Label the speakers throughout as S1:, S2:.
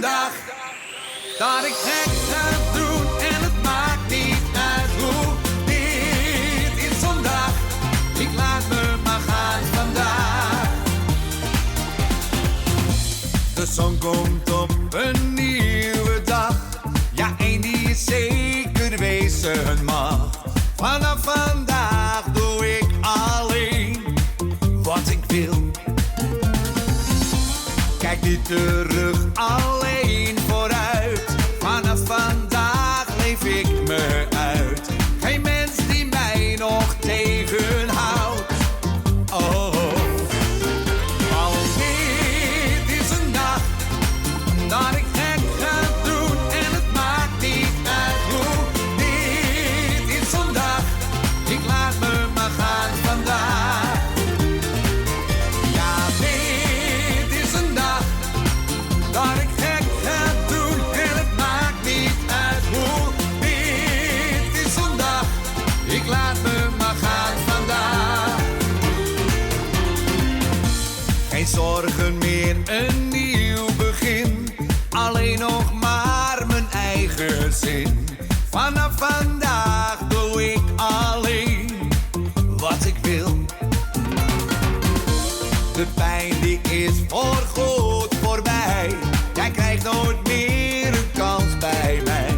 S1: dag dat ik gek ga doen en het maakt niet uit hoe. Dit is zo'n dag, ik laat me maar gaan vandaag. De zon komt op een nieuwe dag. Ja, één die is zeker wezen mag. Vanaf vandaag doe ik alleen wat ik wil. Kijk niet terug, alleen vooruit. Vanaf vandaag leef ik me uit. Geen mens die mij nog tegenhoudt. Oh, al dit is een dag dat ik gek ga doen en het maakt niet uit hoe. Dit is zo'n dag, ik laat me maar gaan vandaag. Ja, dit is een dag dat ik gek ga doen en het maakt niet uit hoe. Dit is zo'n dag, ik laat me maar gaan vandaag. Geen zorgen meer, een nieuw begin. Alleen nog maar mijn eigen zin. Vanaf vandaag doe ik alleen wat ik wil. De pijn die is voorgoed voorbij. Jij krijgt nooit meer een kans bij mij.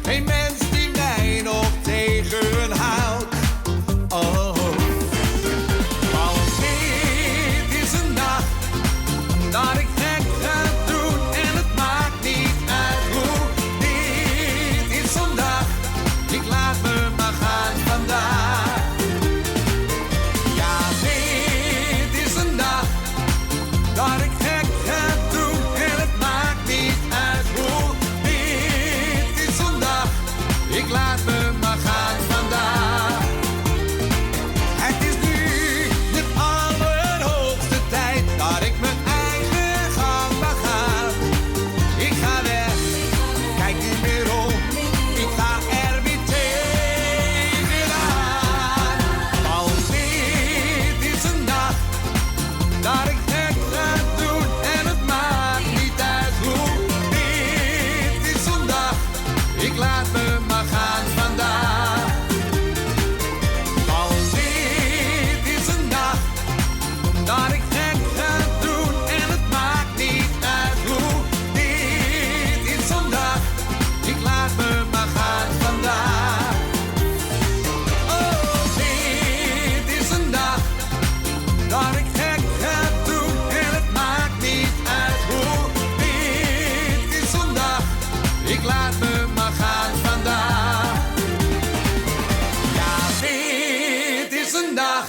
S1: Geen mens die mij nog tegenhoudt. Oh, want dit is een dag dat ik gek ga doen en het maakt niet uit hoe. Dit is zo'n dag, ik laat me maar gaan vandaag. Ja, dit is een dag dat ik gek ga doen en het maakt niet uit hoe. Dit is zo'n dag, ik laat me maar gaan vandaag. Het is nu de allerhoogste tijd dat ik mijn eigen gang mag gaan. Ik ga weg, kijk niet meer om, ik ga er weer tegenaan. Want dit is een dag dat ik gek ga doen en het maakt niet uit hoe. Dit is zo'n dag, ik laat me maar gaan vandaag. Want dit is een dag dat ik gek ga doen en het maakt niet uit hoe. Dit is zo'n dag, ik laat me maar gaan vandaag. Oh, dit is een dag dat ik gek ga doen en het maakt niet uit hoe. Dit is zo'n dag, ik laat me maar gaan vandaag. Ja, dit is een dag